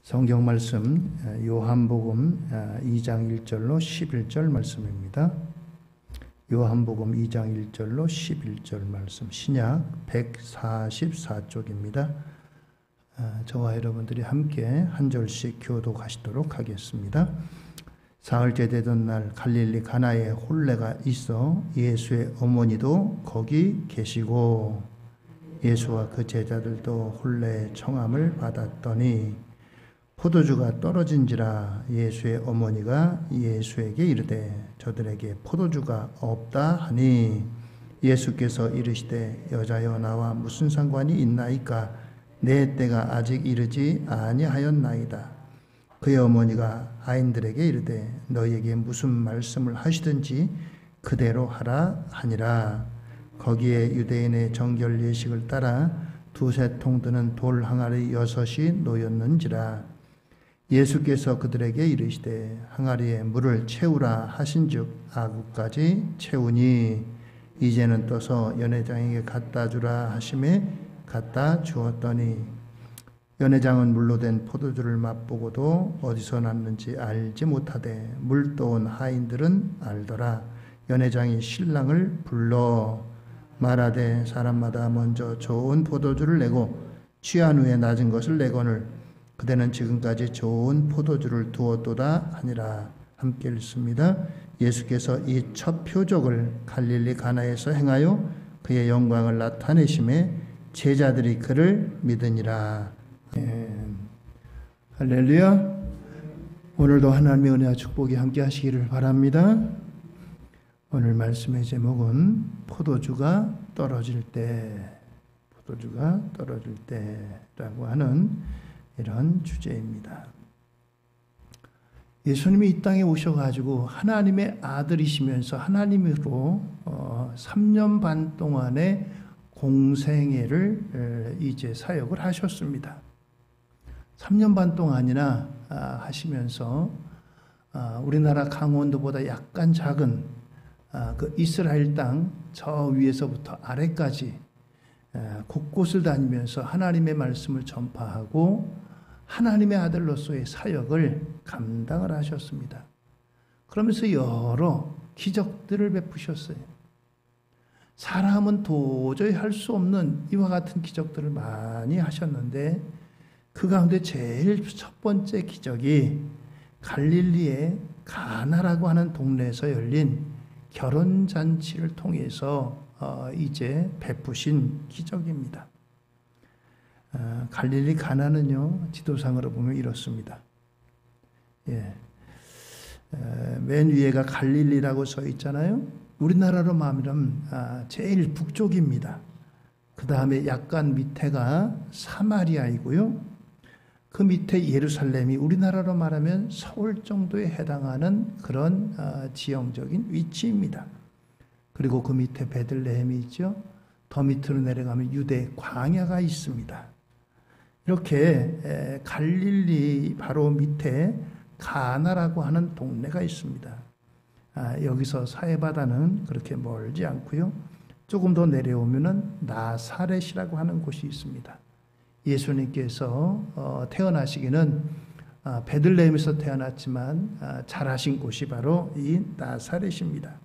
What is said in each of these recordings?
성경 말씀 요한복음 2장 1절로 11절 말씀입니다. 요한복음 2장 1절로 11절 말씀, 신약 144쪽입니다. 저와 여러분들이 함께 한 절씩 교독하시도록 하겠습니다. 사흘째 되던 날 갈릴리 가나에 혼례가 있어 예수의 어머니도 거기 계시고 예수와 그 제자들도 혼례의 청함을 받았더니 포도주가 떨어진지라 예수의 어머니가 예수에게 이르되 저들에게 포도주가 없다 하니 예수께서 이르시되 여자여 나와 무슨 상관이 있나이까 내 때가 아직 이르지 아니하였나이다. 그의 어머니가 아인들에게 이르되 너희에게 무슨 말씀을 하시든지 그대로 하라 하니라. 거기에 유대인의 정결 예식을 따라 두세 통 드는 돌 항아리 6이 놓였는지라. 예수께서 그들에게 이르시되 항아리에 물을 채우라 하신즉 아구까지 채우니 이제는 떠서 연회장에게 갖다 주라 하심에 갖다 주었더니 연회장은 물로 된 포도주를 맛보고도 어디서 났는지 알지 못하되 물 떠온 하인들은 알더라. 연회장이 신랑을 불러 말하되 사람마다 먼저 좋은 포도주를 내고 취한 후에 낮은 것을 내거늘 그대는 지금까지 좋은 포도주를 두었도다 하니라. 함께 읽습니다. 예수께서 이 첫 표적을 갈릴리 가나에서 행하여 그의 영광을 나타내심에 제자들이 그를 믿으니라. 할렐루야. 오늘도 하나님의 은혜와 축복이 함께 하시기를 바랍니다. 오늘 말씀의 제목은 포도주가 떨어질 때라고 하는 이런 주제입니다. 예수님이 이 땅에 오셔가지고 하나님의 아들이시면서 하나님으로 3년 반 동안의 공생애를 이제 사역을 하셨습니다. 3년 반 동안이나 하시면서 우리나라 강원도보다 약간 작은 그 이스라엘 땅 저 위에서부터 아래까지 곳곳을 다니면서 하나님의 말씀을 전파하고 하나님의 아들로서의 사역을 감당을 하셨습니다. 그러면서 여러 기적들을 베푸셨어요. 사람은 도저히 할 수 없는 이와 같은 기적들을 많이 하셨는데 그 가운데 제일 첫 번째 기적이 갈릴리의 가나라고 하는 동네에서 열린 결혼잔치를 통해서 이제 베푸신 기적입니다. 갈릴리 가나는요, 지도상으로 보면 이렇습니다. 맨 위에가 갈릴리라고 써 있잖아요. 우리나라로 말하면 제일 북쪽입니다. 그 다음에 약간 밑에가 사마리아이고요. 그 밑에 예루살렘이 우리나라로 말하면 서울 정도에 해당하는 그런 지형적인 위치입니다. 그리고 그 밑에 베들레헴이 있죠. 더 밑으로 내려가면 유대 광야가 있습니다. 이렇게 갈릴리 바로 밑에 가나라고 하는 동네가 있습니다. 여기서 사해바다는 그렇게 멀지 않고요. 조금 더 내려오면은 나사렛이라고 하는 곳이 있습니다. 예수님께서 태어나시기는 베들레헴에서 태어났지만 자라신 곳이 바로 이 나사렛입니다.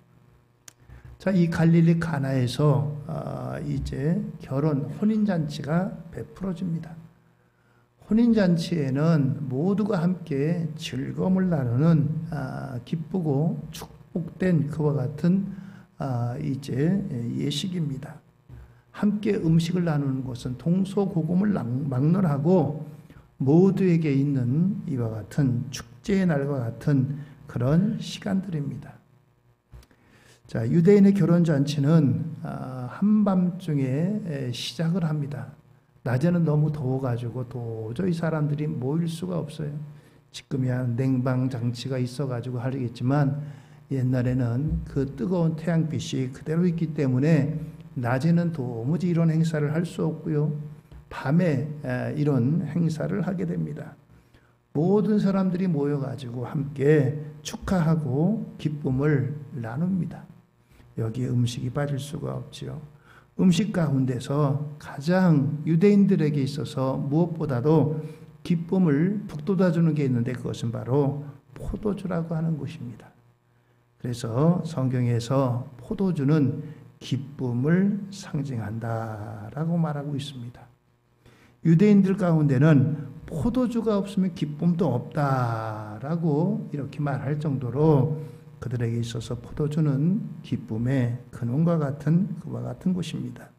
자, 이 갈릴리 가나에서 이제 혼인잔치가 베풀어집니다. 혼인잔치에는 모두가 함께 즐거움을 나누는 기쁘고 축복된 그와 같은 이제 예식입니다. 함께 음식을 나누는 것은 동서고금을 막론하고 모두에게 있는 이와 같은 축제의 날과 같은 그런 시간들입니다. 자, 유대인의 결혼잔치는 한밤중에 시작을 합니다. 낮에는 너무 더워가지고 도저히 사람들이 모일 수가 없어요. 지금이야 냉방장치가 있어가지고 하겠지만 옛날에는 그 뜨거운 태양빛이 그대로 있기 때문에 낮에는 도무지 이런 행사를 할 수 없고요. 밤에 이런 행사를 하게 됩니다. 모든 사람들이 모여가지고 함께 축하하고 기쁨을 나눕니다. 여기에 음식이 빠질 수가 없지요. 음식 가운데서 가장 유대인들에게 있어서 무엇보다도 기쁨을 북돋아주는 게 있는데 그것은 바로 포도주라고 하는 것입니다. 그래서 성경에서 포도주는 기쁨을 상징한다라고 말하고 있습니다. 유대인들 가운데는 포도주가 없으면 기쁨도 없다라고 이렇게 말할 정도로 그들에게 있어서 포도주는 기쁨의 근원과 같은 그와 같은 것입니다.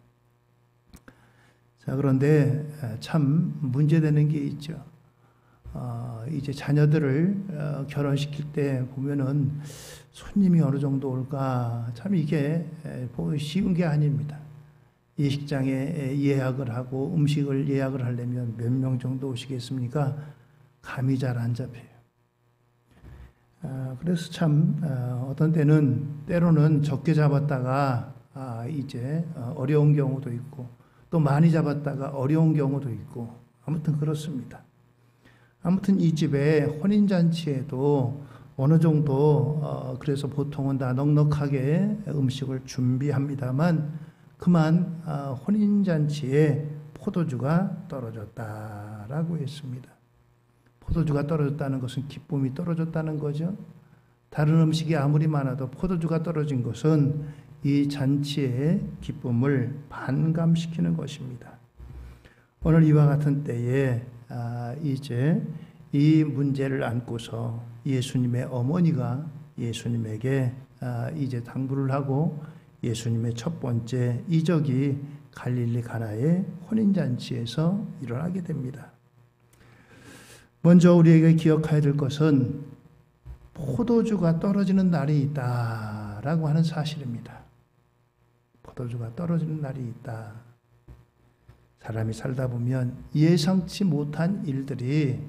자, 그런데 참 문제되는 게 있죠. 이제 자녀들을 결혼시킬 때 보면은 손님이 어느 정도 올까? 참 이게 쉬운 게 아닙니다. 예식장에 예약을 하고 음식을 예약을 하려면 몇 명 정도 오시겠습니까? 감이 잘 안 잡혀요. 그래서 참 어떤 때로는 적게 잡았다가 이제 어려운 경우도 있고 또 많이 잡았다가 어려운 경우도 있고 아무튼 그렇습니다. 아무튼 이 집에 혼인잔치에도 어느 정도 그래서 보통은 다 넉넉하게 음식을 준비합니다만 그만 혼인잔치에 포도주가 떨어졌다라고 했습니다. 포도주가 떨어졌다는 것은 기쁨이 떨어졌다는 거죠. 다른 음식이 아무리 많아도 포도주가 떨어진 것은 이 잔치의 기쁨을 반감시키는 것입니다. 오늘 이와 같은 때에 이제 이 문제를 안고서 예수님의 어머니가 예수님에게 이제 당부를 하고 예수님의 첫 번째 이적이 갈릴리 가나의 혼인잔치에서 일어나게 됩니다. 먼저 우리에게 기억해야 될 것은 포도주가 떨어지는 날이 있다라고 하는 사실입니다. 포도주가 떨어지는 날이 있다. 사람이 살다 보면 예상치 못한 일들이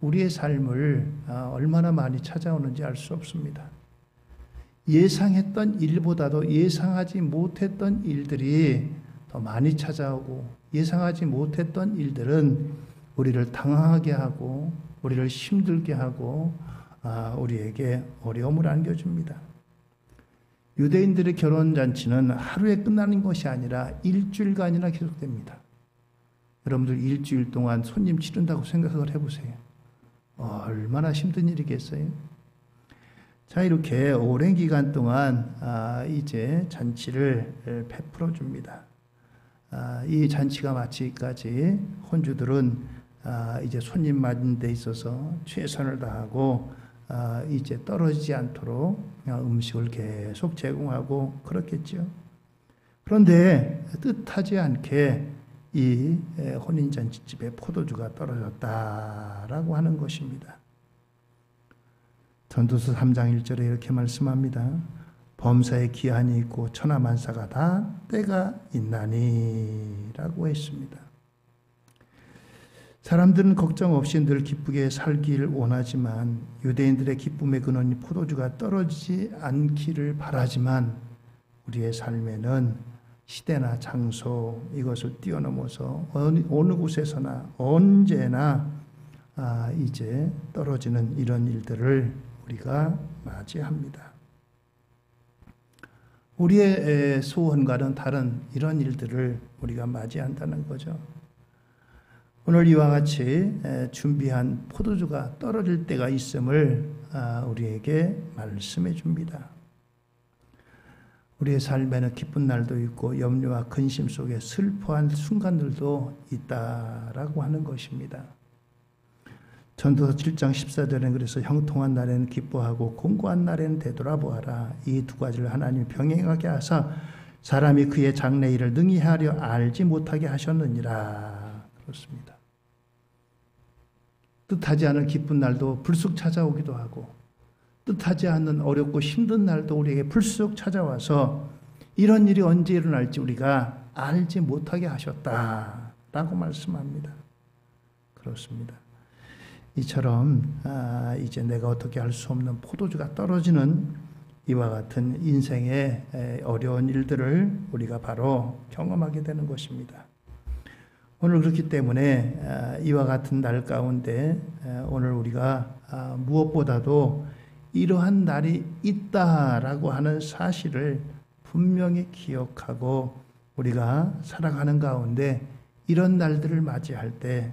우리의 삶을 얼마나 많이 찾아오는지 알 수 없습니다. 예상했던 일보다도 예상하지 못했던 일들이 더 많이 찾아오고 예상하지 못했던 일들은 우리를 당황하게 하고 우리를 힘들게 하고 우리에게 어려움을 안겨줍니다. 유대인들의 결혼잔치는 하루에 끝나는 것이 아니라 일주일간이나 계속됩니다. 여러분들 일주일 동안 손님 치른다고 생각을 해보세요. 얼마나 힘든 일이겠어요? 자, 이렇게 오랜 기간 동안 이제 잔치를 베풀어 줍니다. 이 잔치가 마치기까지 혼주들은 이제 손님 맞는 데 있어서 최선을 다하고 이제 떨어지지 않도록 음식을 계속 제공하고 그렇겠죠. 그런데 뜻하지 않게 이 혼인잔치집에 포도주가 떨어졌다라고 하는 것입니다. 전도서 3장 1절에 이렇게 말씀합니다. 범사에 기한이 있고 천하만사가 다 때가 있나니 라고 했습니다. 사람들은 걱정 없이 늘 기쁘게 살기를 원하지만 유대인들의 기쁨의 근원이 포도주가 떨어지지 않기를 바라지만 우리의 삶에는 시대나 장소 이것을 뛰어넘어서 어느 곳에서나 언제나 이제 떨어지는 이런 일들을 우리가 맞이합니다. 우리의 소원과는 다른 이런 일들을 우리가 맞이한다는 거죠. 오늘 이와 같이 준비한 포도주가 떨어질 때가 있음을 우리에게 말씀해 줍니다. 우리의 삶에는 기쁜 날도 있고 염려와 근심 속에 슬퍼한 순간들도 있다라고 하는 것입니다. 전도서 7장 14절에는 그래서 형통한 날에는 기뻐하고 공고한 날에는 되돌아보아라. 이 두 가지를 하나님이 병행하게 하사 사람이 그의 장래일을 능히 하려 알지 못하게 하셨느니라. 그렇습니다. 뜻하지 않은 기쁜 날도 불쑥 찾아오기도 하고 뜻하지 않는 어렵고 힘든 날도 우리에게 불쑥 찾아와서 이런 일이 언제 일어날지 우리가 알지 못하게 하셨다라고 말씀합니다. 그렇습니다. 이처럼 이제 내가 어떻게 할 수 없는 포도주가 떨어지는 이와 같은 인생의 어려운 일들을 우리가 바로 경험하게 되는 것입니다. 오늘 그렇기 때문에 이와 같은 날 가운데 오늘 우리가 무엇보다도 이러한 날이 있다라고 하는 사실을 분명히 기억하고 우리가 살아가는 가운데 이런 날들을 맞이할 때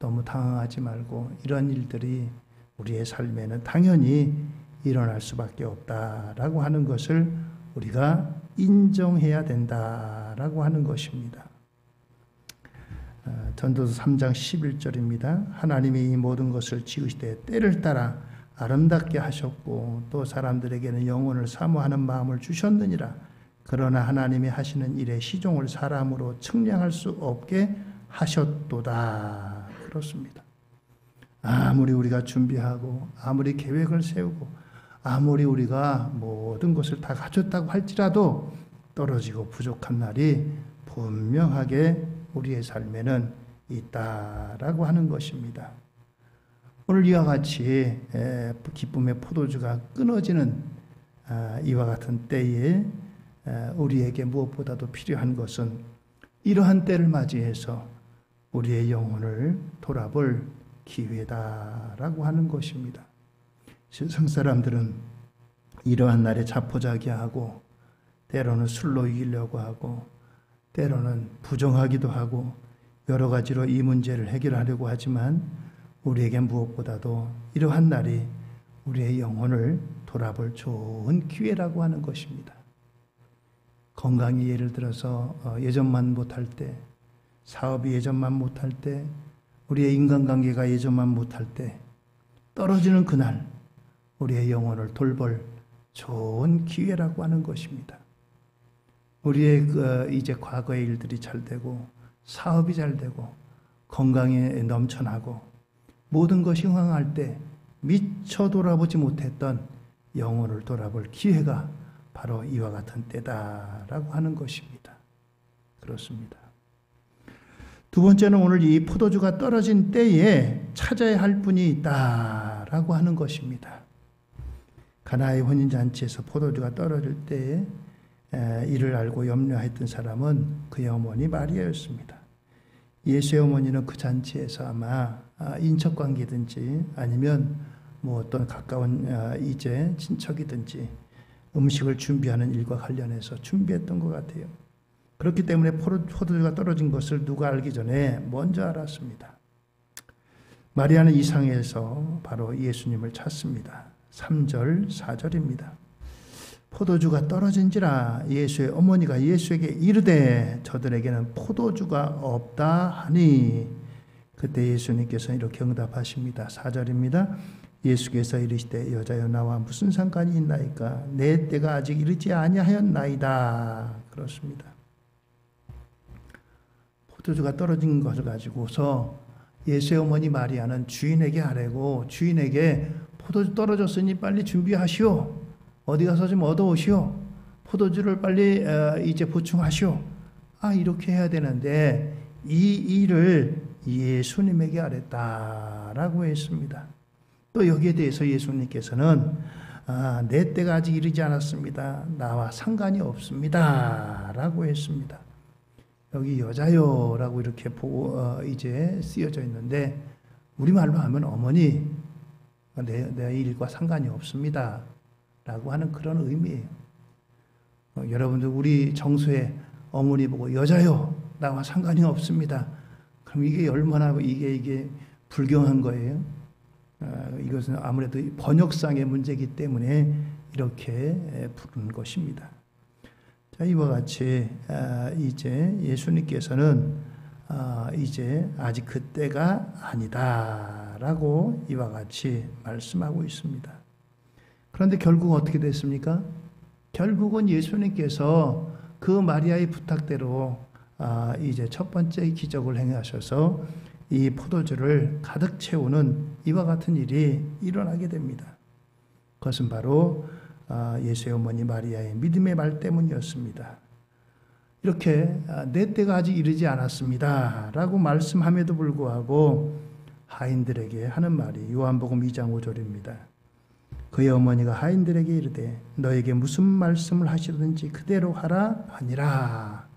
너무 당황하지 말고 이런 일들이 우리의 삶에는 당연히 일어날 수밖에 없다라고 하는 것을 우리가 인정해야 된다라고 하는 것입니다. 전도서 3장 11절입니다. 하나님이 이 모든 것을 지으시되 때를 따라 아름답게 하셨고 또 사람들에게는 영혼을 사모하는 마음을 주셨느니라. 그러나 하나님이 하시는 일의 시종을 사람으로 측량할 수 없게 하셨도다. 그렇습니다. 아무리 우리가 준비하고 아무리 계획을 세우고 아무리 우리가 모든 것을 다 가졌다고 할지라도 떨어지고 부족한 날이 분명하게 우리의 삶에는 있다라고 하는 것입니다. 오늘 이와 같이 기쁨의 포도주가 끊어지는 이와 같은 때에 우리에게 무엇보다도 필요한 것은 이러한 때를 맞이해서 우리의 영혼을 돌아볼 기회다라고 하는 것입니다. 세상 사람들은 이러한 날에 자포자기하고 때로는 술로 이기려고 하고 때로는 부정하기도 하고 여러 가지로 이 문제를 해결하려고 하지만 우리에겐 무엇보다도 이러한 날이 우리의 영혼을 돌아볼 좋은 기회라고 하는 것입니다. 건강이 예를 들어서 예전만 못할 때, 사업이 예전만 못할 때, 우리의 인간관계가 예전만 못할 때 떨어지는 그날 우리의 영혼을 돌볼 좋은 기회라고 하는 것입니다. 우리의 이제 과거의 일들이 잘 되고 사업이 잘 되고 건강에 넘쳐나고 모든 것이 흥황할 때 미처 돌아보지 못했던 영혼을 돌아볼 기회가 바로 이와 같은 때다라고 하는 것입니다. 그렇습니다. 두 번째는 오늘 이 포도주가 떨어진 때에 찾아야 할 분이 있다라고 하는 것입니다. 가나의 혼인잔치에서 포도주가 떨어질 때에 이를 알고 염려했던 사람은 그의 어머니 마리아였습니다. 예수의 어머니는 그 잔치에서 아마 인척관계든지 아니면 뭐 어떤 가까운 이제 친척이든지 음식을 준비하는 일과 관련해서 준비했던 것 같아요. 그렇기 때문에 포도주가 떨어진 것을 누가 알기 전에 먼저 알았습니다. 마리아는 이 상에서 바로 예수님을 찾습니다. 3절, 4절입니다. 포도주가 떨어진지라 예수의 어머니가 예수에게 이르되 저들에게는 포도주가 없다 하니 그때 예수님께서 이렇게 응답하십니다. 4절입니다. 예수께서 이르시되 여자여 나와 무슨 상관이 있나이까 내 때가 아직 이르지 아니하였나이다. 그렇습니다. 포도주가 떨어진 것을 가지고서 예수의 어머니 마리아는 주인에게 아뢰고 주인에게 포도주 떨어졌으니 빨리 준비하시오. 어디 가서 좀 얻어오시오. 포도주를 빨리 이제 보충하시오. 이렇게 해야 되는데 이 일을 예수님에게 아뢰다라고 했습니다. 또 여기에 대해서 예수님께서는 내 때가 아직 이르지 않았습니다. 나와 상관이 없습니다. 라고 했습니다. 여기 여자요라고 이렇게 이제 쓰여져 있는데 우리말로 하면 어머니 내 일과 상관이 없습니다. 라고 하는 그런 의미예요. 여러분들 우리 정서에 어머니 보고 여자요 나와 상관이 없습니다. 그럼 이게 얼마나 이게 불경한 거예요. 이것은 아무래도 번역상의 문제이기 때문에 이렇게 부르는 것입니다. 자, 이와 같이 이제 예수님께서는 이제 아직 그때가 아니다라고 이와 같이 말씀하고 있습니다. 그런데 결국 어떻게 됐습니까? 결국은 예수님께서 그 마리아의 부탁대로 이제 첫 번째 기적을 행하셔서 이 포도주를 가득 채우는 이와 같은 일이 일어나게 됩니다. 그것은 바로 예수의 어머니 마리아의 믿음의 말 때문이었습니다. 이렇게 내 때가 아직 이르지 않았습니다 라고 말씀함에도 불구하고 하인들에게 하는 말이 요한복음 2장 5절입니다. 그의 어머니가 하인들에게 이르되 너에게 무슨 말씀을 하시든지 그대로 하라 하니라.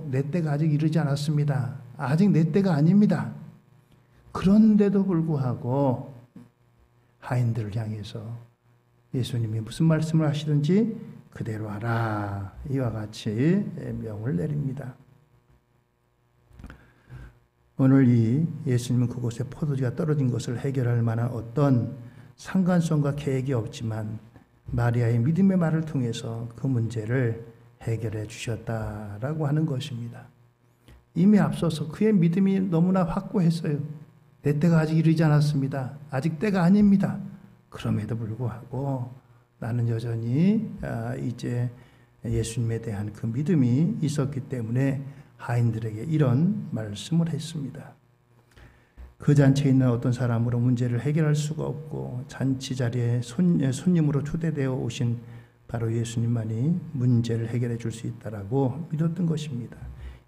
내 때가 아직 이르지 않았습니다. 아직 내 때가 아닙니다. 그런데도 불구하고 하인들을 향해서 예수님이 무슨 말씀을 하시든지 그대로 하라. 이와 같이 명을 내립니다. 오늘 이 예수님은 그곳에 포도주가 떨어진 것을 해결할 만한 어떤 상관성과 계획이 없지만 마리아의 믿음의 말을 통해서 그 문제를 해결해 주셨다라고 하는 것입니다. 이미 앞서서 그의 믿음이 너무나 확고했어요. 내 때가 아직 이르지 않았습니다. 아직 때가 아닙니다. 그럼에도 불구하고 나는 여전히 이제 예수님에 대한 그 믿음이 있었기 때문에 하인들에게 이런 말씀을 했습니다. 그 잔치에 있는 어떤 사람으로 문제를 해결할 수가 없고 잔치 자리에 손님으로 초대되어 오신 바로 예수님만이 문제를 해결해 줄 수 있다라고 믿었던 것입니다.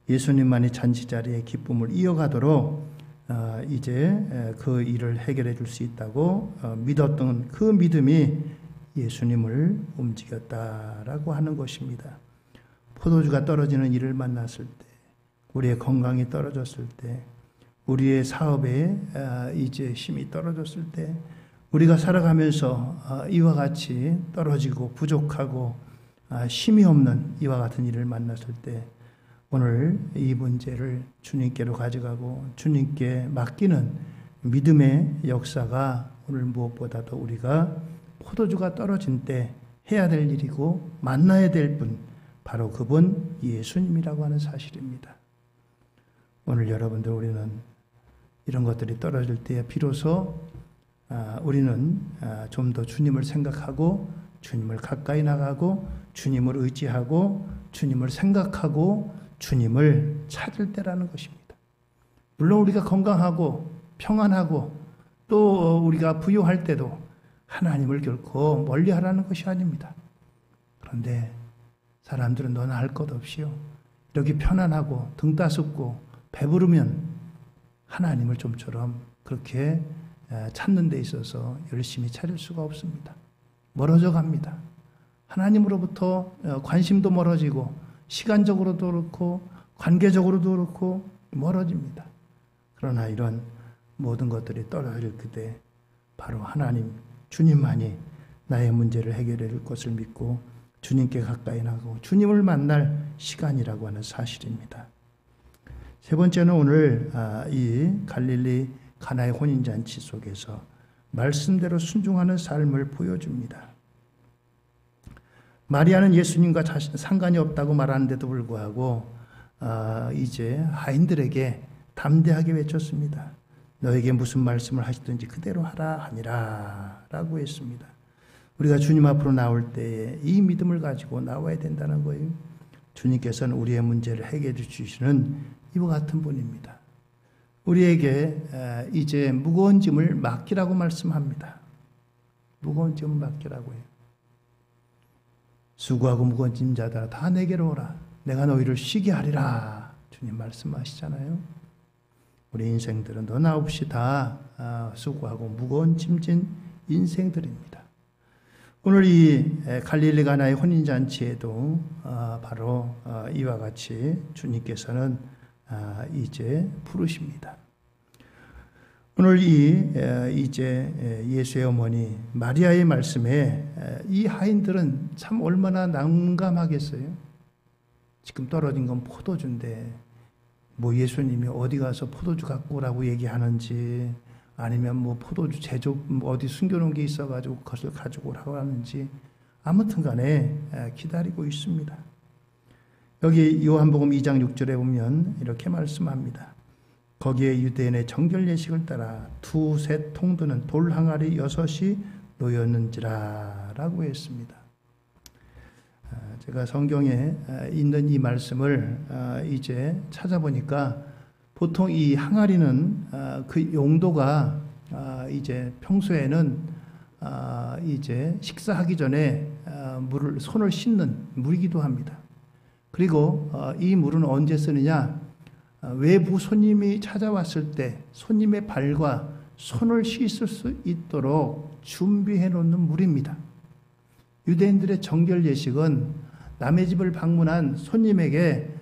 예수님만이 잔치 자리의 기쁨을 이어가도록 이제 그 일을 해결해 줄 수 있다고 믿었던 그 믿음이 예수님을 움직였다라고 하는 것입니다. 포도주가 떨어지는 일을 만났을 때, 우리의 건강이 떨어졌을 때, 우리의 사업에 이제 힘이 떨어졌을 때, 우리가 살아가면서 이와 같이 떨어지고 부족하고 힘이 없는 이와 같은 일을 만났을 때 오늘 이 문제를 주님께로 가져가고 주님께 맡기는 믿음의 역사가 오늘 무엇보다도 우리가 포도주가 떨어진 때 해야 될 일이고 만나야 될 분, 바로 그분 예수님이라고 하는 사실입니다. 오늘 여러분들 우리는 이런 것들이 떨어질 때 비로소 우리는 좀 더 주님을 생각하고 주님을 가까이 나가고 주님을 의지하고 주님을 생각하고 주님을 찾을 때라는 것입니다. 물론 우리가 건강하고 평안하고 또 우리가 부유할 때도 하나님을 결코 멀리하라는 것이 아닙니다. 그런데 사람들은 너나 할 것 없이요, 이렇게 편안하고 등 따숩고 배부르면 하나님을 좀처럼 그렇게 찾는 데 있어서 열심히 찾을 수가 없습니다. 멀어져 갑니다. 하나님으로부터 관심도 멀어지고 시간적으로도 그렇고 관계적으로도 그렇고 멀어집니다. 그러나 이런 모든 것들이 떨어질 그때 바로 하나님 주님만이 나의 문제를 해결해 줄 것을 믿고 주님께 가까이 나가고 주님을 만날 시간이라고 하는 사실입니다. 세 번째는 오늘 이 갈릴리 가나의 혼인잔치 속에서 말씀대로 순종하는 삶을 보여줍니다. 마리아는 예수님과 상관이 없다고 말하는데도 불구하고 이제 하인들에게 담대하게 외쳤습니다. 너에게 무슨 말씀을 하시든지 그대로 하라 하니라 라고 했습니다. 우리가 주님 앞으로 나올 때에 이 믿음을 가지고 나와야 된다는 거예요. 주님께서는 우리의 문제를 해결해 주시는 이와 같은 분입니다. 우리에게 이제 무거운 짐을 맡기라고 말씀합니다. 무거운 짐을 맡기라고 해요. 수고하고 무거운 짐자들아 다 내게로 오라. 내가 너희를 쉬게 하리라. 주님 말씀하시잖아요. 우리 인생들은 너나 없이 다 수고하고 무거운 짐진 인생들입니다. 오늘 이 갈릴리 가나의 혼인잔치에도 바로 이와 같이 주님께서는 이제 부르십니다. 오늘 이제 예수의 어머니 마리아의 말씀에 이 하인들은 참 얼마나 난감하겠어요. 지금 떨어진 건 포도주인데 뭐 예수님이 어디 가서 포도주 갖고 오라고 얘기하는지 아니면 뭐 포도주 제조 어디 숨겨놓은 게 있어가지고 그것을 가지고 오라고 하는지 아무튼 간에 기다리고 있습니다. 여기 요한복음 2장 6절에 보면 이렇게 말씀합니다. 거기에 유대인의 정결 예식을 따라 두세 통 드는 돌 항아리 6이 놓였는지라 라고 했습니다. 제가 성경에 있는 이 말씀을 이제 찾아보니까 보통 이 항아리는 그 용도가 이제 평소에는 이제 식사하기 전에 손을 씻는 물이기도 합니다. 그리고 이 물은 언제 쓰느냐? 외부 손님이 찾아왔을 때 손님의 발과 손을 씻을 수 있도록 준비해 놓는 물입니다. 유대인들의 정결 예식은 남의 집을 방문한 손님에게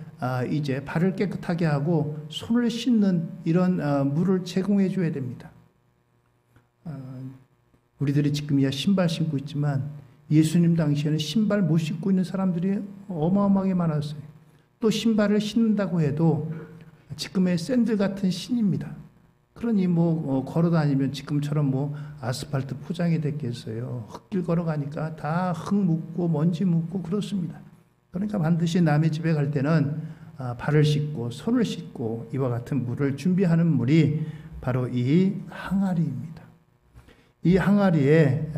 이제 발을 깨끗하게 하고 손을 씻는 이런 물을 제공해 줘야 됩니다. 우리들이 지금이야 신발 신고 있지만 예수님 당시에는 신발 못 신고 있는 사람들이 어마어마하게 많았어요. 또 신발을 신는다고 해도 지금의 샌들 같은 신입니다. 그러니 걸어 다니면 지금처럼 아스팔트 포장이 됐겠어요. 흙길 걸어가니까 다 흙 묻고 먼지 묻고 그렇습니다. 그러니까 반드시 남의 집에 갈 때는 발을 씻고 손을 씻고 이와 같은 물을 준비하는 물이 바로 이 항아리입니다. 이 항아리에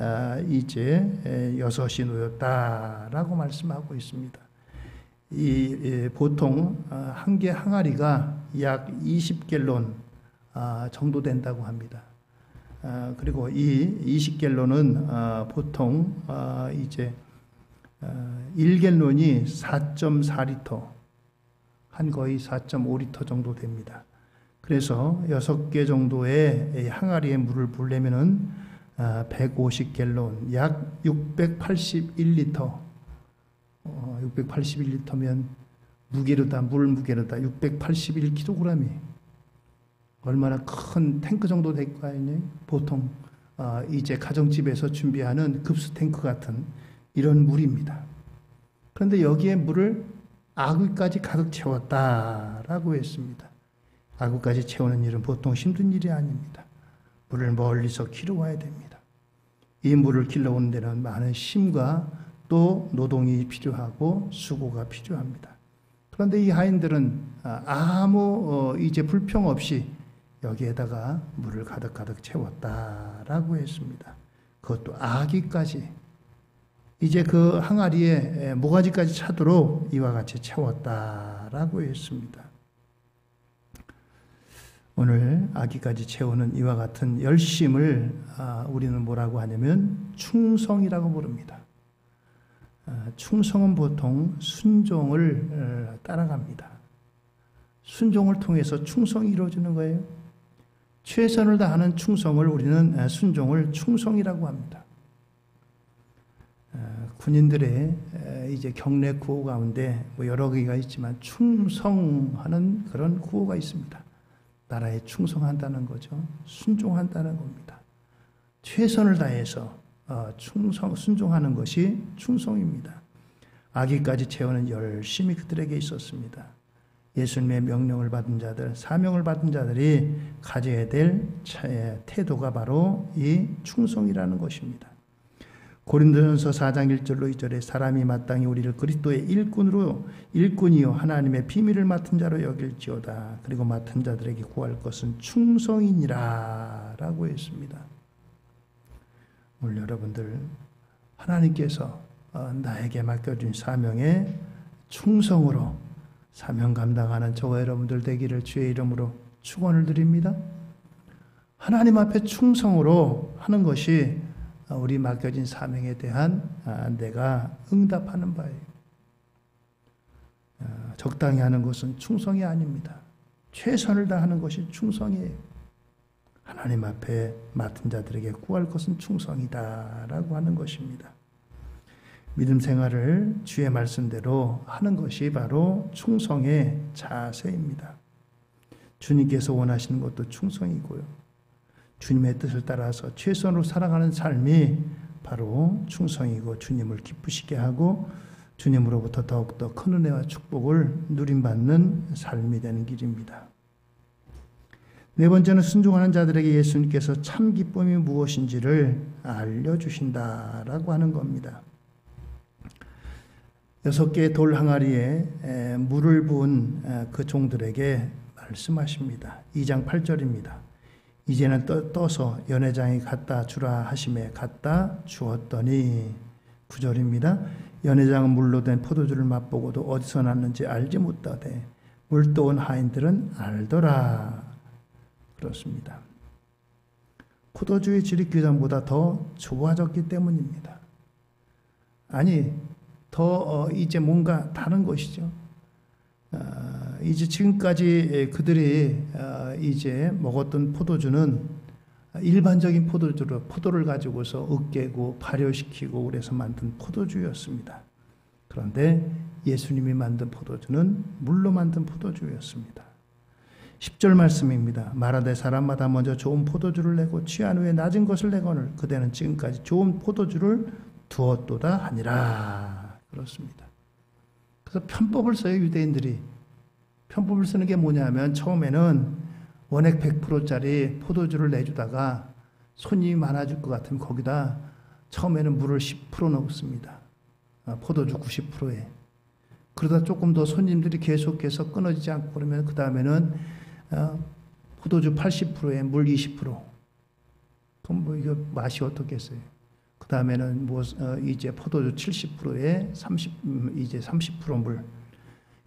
이제 6이 놓였다라고 말씀하고 있습니다. 보통 한 개 항아리가 약 20갤론 정도 된다고 합니다. 그리고 이 20갤론은 보통 이제 1갤론이 4.4리터, 한 거의 4.5리터 정도 됩니다. 그래서 6개 정도의 항아리에 물을 부으려면은 150갤론, 약 681리터, 681리터면 물 무게로다 681kg이 얼마나 큰 탱크 정도 될 거 아니에요? 보통 이제 가정집에서 준비하는 급수 탱크 같은 이런 물입니다. 그런데 여기에 물을 아구까지 가득 채웠다라고 했습니다. 아구까지 채우는 일은 보통 힘든 일이 아닙니다. 물을 멀리서 길어와야 됩니다. 이 물을 길러오는 데는 많은 힘과 또 노동이 필요하고 수고가 필요합니다. 그런데 이 하인들은 아무 이제 불평 없이 여기에다가 물을 가득 채웠다라고 했습니다. 그것도 아기까지 이제 그 항아리에 모가지까지 차도록 이와 같이 채웠다라고 했습니다. 오늘 아기까지 채우는 이와 같은 열심을 우리는 뭐라고 하냐면 충성이라고 부릅니다. 충성은 보통 순종을 따라갑니다. 순종을 통해서 충성이 이루어지는 거예요. 최선을 다하는 충성을 우리는 순종을 충성이라고 합니다. 군인들의 이제 경례 구호 가운데 여러 개가 있지만 충성하는 그런 구호가 있습니다. 나라에 충성한다는 거죠. 순종한다는 겁니다. 최선을 다해서 순종하는 것이 충성입니다. 아기까지 채우는 열심이 그들에게 있었습니다. 예수님의 명령을 받은 자들, 사명을 받은 자들이 가져야 될 태도가 바로 이 충성이라는 것입니다. 고린도전서 4장 1절로 2절에 사람이 마땅히 우리를 그리스도의 일꾼이요 하나님의 비밀을 맡은 자로 여길지어다. 그리고 맡은 자들에게 구할 것은 충성이니라 라고 했습니다. 오늘 여러분들 하나님께서 나에게 맡겨준 사명에 충성으로 사명 감당하는 저와 여러분들 되기를 주의 이름으로 축원을 드립니다. 하나님 앞에 충성으로 하는 것이 우리 맡겨진 사명에 대한 내가 응답하는 바예요. 적당히 하는 것은 충성이 아닙니다. 최선을 다하는 것이 충성이에요. 하나님 앞에 맡은 자들에게 구할 것은 충성이다라고 하는 것입니다. 믿음 생활을 주의 말씀대로 하는 것이 바로 충성의 자세입니다. 주님께서 원하시는 것도 충성이고요. 주님의 뜻을 따라서 최선으로 살아가는 삶이 바로 충성이고 주님을 기쁘시게 하고 주님으로부터 더욱더 큰 은혜와 축복을 누림받는 삶이 되는 길입니다. 네 번째는 순종하는 자들에게 예수님께서 참 기쁨이 무엇인지를 알려주신다라고 하는 겁니다. 6개의 돌 항아리에 물을 부은 그 종들에게 말씀하십니다. 2장 8절입니다. 이제는 떠서 연회장에 갖다 주라 하심에 갖다 주었더니 9절입니다. 연회장은 물로 된 포도주를 맛보고도 어디서 났는지 알지 못하되 물 떠온 하인들은 알더라. 그렇습니다. 포도주의 질이 그전보다 더 좋아졌기 때문입니다. 아니 더 이제 뭔가 다른 것이죠. 이제 지금까지 그들이 이제 먹었던 포도주는 일반적인 포도주로 포도를 가지고서 으깨고 발효시키고 그래서 만든 포도주였습니다. 그런데 예수님이 만든 포도주는 물로 만든 포도주였습니다. 10절 말씀입니다. 말하되 사람마다 먼저 좋은 포도주를 내고 취한 후에 낮은 것을 내거늘 그대는 지금까지 좋은 포도주를 두었도다 하니라. 그렇습니다. 그래서 편법을 써요, 유대인들이. 편법을 쓰는 게 뭐냐면 처음에는 원액 100%짜리 포도주를 내주다가 손님이 많아질 것 같으면 거기다 처음에는 물을 10% 넣습니다. 포도주 90%에. 그러다 조금 더 손님들이 계속해서 끊어지지 않고 그러면 그 다음에는 포도주 80%에 물 20%. 그럼 뭐 이거 맛이 어떻겠어요? 그 다음에는 이제 포도주 70%에 이제 30% 물.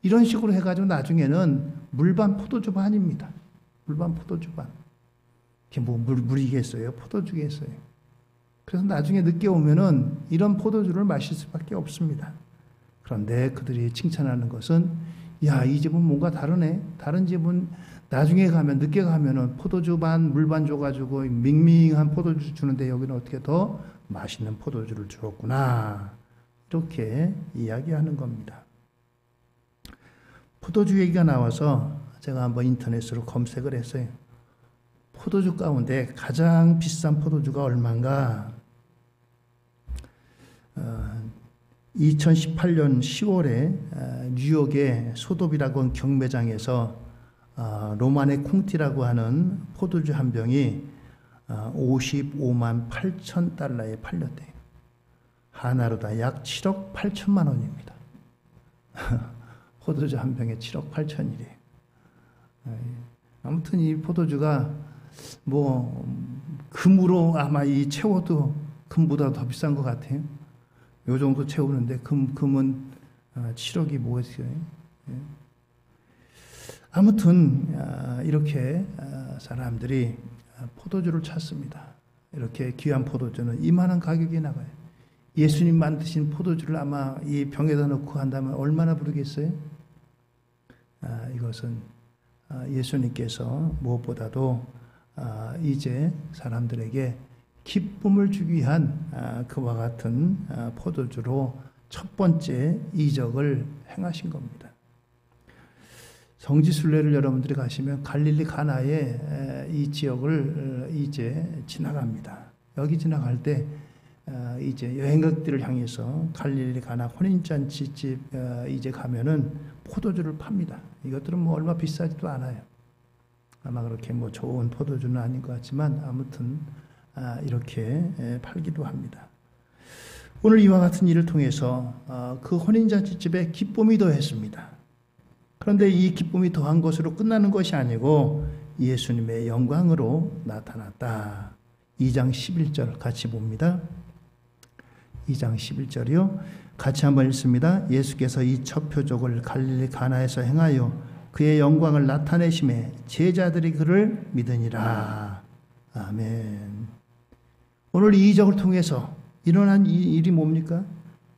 이런 식으로 해가지고 나중에는 물반 포도주 반입니다. 물반 포도주 반. 이게 뭐 물이겠어요? 포도주겠어요? 그래서 나중에 늦게 오면은 이런 포도주를 마실 수밖에 없습니다. 그런데 그들이 칭찬하는 것은, 야, 이 집은 뭔가 다르네. 다른 집은 나중에 가면, 늦게 가면은 포도주 반, 물 반 줘가지고 밍밍한 포도주 주는데 여기는 어떻게 더 맛있는 포도주를 주었구나. 이렇게 이야기하는 겁니다. 포도주 얘기가 나와서 제가 한번 인터넷으로 검색을 했어요. 포도주 가운데 가장 비싼 포도주가 얼마인가? 2018년 10월에 뉴욕의 소도비라고 하는 경매장에서 로마네 콩티라고 하는 포도주 한 병이 55만 8천 달러에 팔렸대요. 하나로다 약 7억 8천만 원입니다. 포도주 한 병에 7억 8천이래요. 아무튼 이 포도주가 뭐 금으로 아마 이 채워도 금보다 더 비싼 것 같아요. 요 정도 채우는데 금은 7억이 뭐겠어요? 아무튼 이렇게 사람들이 포도주를 찾습니다. 이렇게 귀한 포도주는 이만한 가격이 나가요. 예수님 만드신 포도주를 아마 이 병에다 넣고 한다면 얼마나 부르겠어요? 이것은 예수님께서 무엇보다도 이제 사람들에게 기쁨을 주기 위한 그와 같은 포도주로 첫 번째 이적을 행하신 겁니다. 성지순례를 여러분들이 가시면 갈릴리 가나의 이 지역을 이제 지나갑니다. 여기 지나갈 때 이제 여행객들을 향해서 갈릴리 가나 혼인잔치집 이제 가면은 포도주를 팝니다. 이것들은 뭐 얼마 비싸지도 않아요. 아마 그렇게 뭐 좋은 포도주는 아닌 것 같지만 아무튼 이렇게 팔기도 합니다. 오늘 이와 같은 일을 통해서 그 혼인잔치집에 기쁨이 더했습니다. 그런데 이 기쁨이 더한 것으로 끝나는 것이 아니고 예수님의 영광으로 나타났다. 2장 11절 같이 봅니다. 2장 11절이요. 같이 한번 읽습니다. 예수께서 이 첫 표적을 갈릴리 가나에서 행하여 그의 영광을 나타내심에 제자들이 그를 믿으니라. 아멘. 오늘 이 이적을 통해서 일어난 이 일이 뭡니까?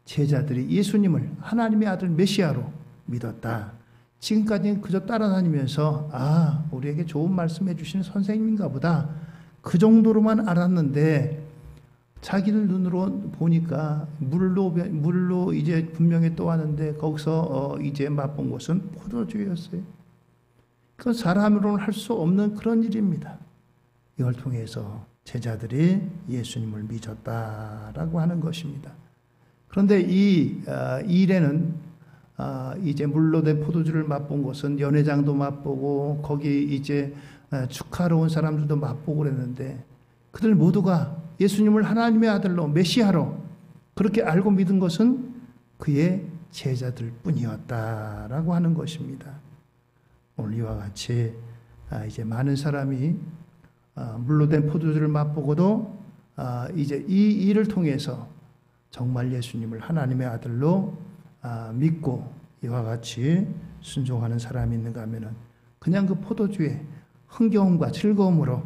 제자들이 예수님을 하나님의 아들 메시아로 믿었다. 지금까지는 그저 따라다니면서 우리에게 좋은 말씀해 주시는 선생님인가 보다. 그 정도로만 알았는데 자기들 눈으로 보니까 물로 이제 분명히 또 왔는데 거기서 이제 맛본 것은 포도주였어요. 그건 사람으로는 할 수 없는 그런 일입니다. 이걸 통해서 제자들이 예수님을 믿었다라고 하는 것입니다. 그런데 이 일에는 이제 물로 된 포도주를 맛본 것은 연회장도 맛보고 거기 이제 축하로 온 사람들도 맛보고 그랬는데 그들 모두가 예수님을 하나님의 아들로 메시아로 그렇게 알고 믿은 것은 그의 제자들 뿐이었다라고 하는 것입니다. 오늘 이와 같이 이제 많은 사람이 물로 된 포도주를 맛보고도 이제 이 일을 통해서 정말 예수님을 하나님의 아들로 믿고 이와 같이 순종하는 사람이 있는가 하면은 그냥 그 포도주의 흥겨움과 즐거움으로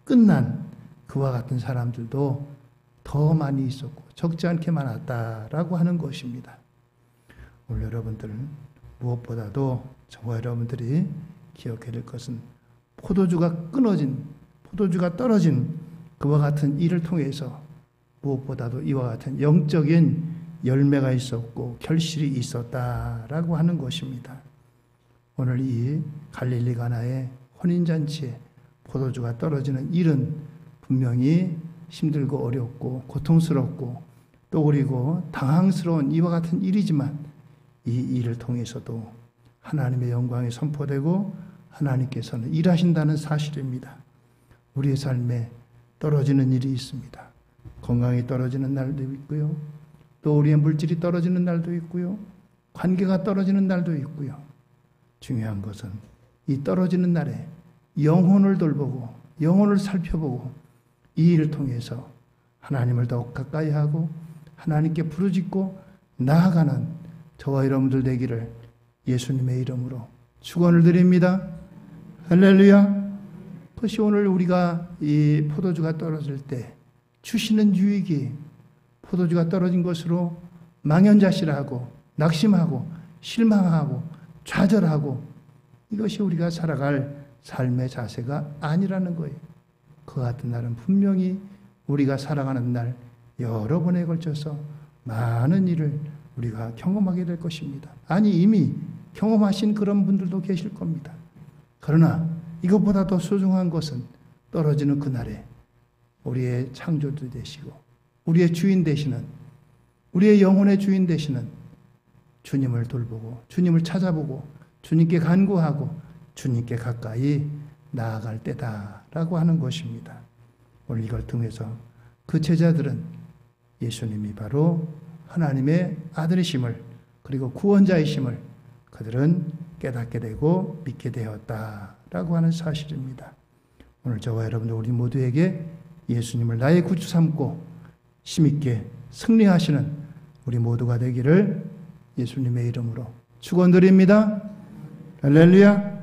끝난 그와 같은 사람들도 더 많이 있었고 적지 않게 많았다라고 하는 것입니다. 오늘 여러분들 무엇보다도 저와 여러분들이 기억해야 될 것은 포도주가 떨어진 그와 같은 일을 통해서 무엇보다도 이와 같은 영적인 열매가 있었고 결실이 있었다라고 하는 것입니다. 오늘 이 갈릴리 가나의 혼인잔치에 포도주가 떨어지는 일은 분명히 힘들고 어렵고 고통스럽고 또 그리고 당황스러운 이와 같은 일이지만 이 일을 통해서도 하나님의 영광이 선포되고 하나님께서는 일하신다는 사실입니다. 우리의 삶에 떨어지는 일이 있습니다. 건강이 떨어지는 날도 있고요. 또 우리의 물질이 떨어지는 날도 있고요. 관계가 떨어지는 날도 있고요. 중요한 것은 이 떨어지는 날에 영혼을 돌보고 영혼을 살펴보고 이 일을 통해서 하나님을 더욱 가까이 하고 하나님께 부르짖고 나아가는 저와 여러분들 되기를 예수님의 이름으로 축원을 드립니다. 할렐루야. 그것이 오늘 우리가 이 포도주가 떨어질 때 주시는 유익이 포도주가 떨어진 것으로 망연자실하고 낙심하고 실망하고 좌절하고 이것이 우리가 살아갈 삶의 자세가 아니라는 거예요. 그 같은 날은 분명히 우리가 살아가는 날 여러 번에 걸쳐서 많은 일을 우리가 경험하게 될 것입니다. 아니 이미 경험하신 그런 분들도 계실 겁니다. 그러나 이것보다 더 소중한 것은 떨어지는 그날에 우리의 창조주 되시고 우리의 주인 되시는 우리의 영혼의 주인 되시는 주님을 돌보고 주님을 찾아보고 주님께 간구하고 주님께 가까이 나아갈 때다라고 하는 것입니다. 오늘 이걸 통해서 그 제자들은 예수님이 바로 하나님의 아들이심을 그리고 구원자이심을 그들은 깨닫게 되고 믿게 되었다라고 하는 사실입니다. 오늘 저와 여러분들 우리 모두에게 예수님을 나의 구주 삼고 힘있게 승리하시는 우리 모두가 되기를 예수님의 이름으로 축원드립니다. 할렐루야.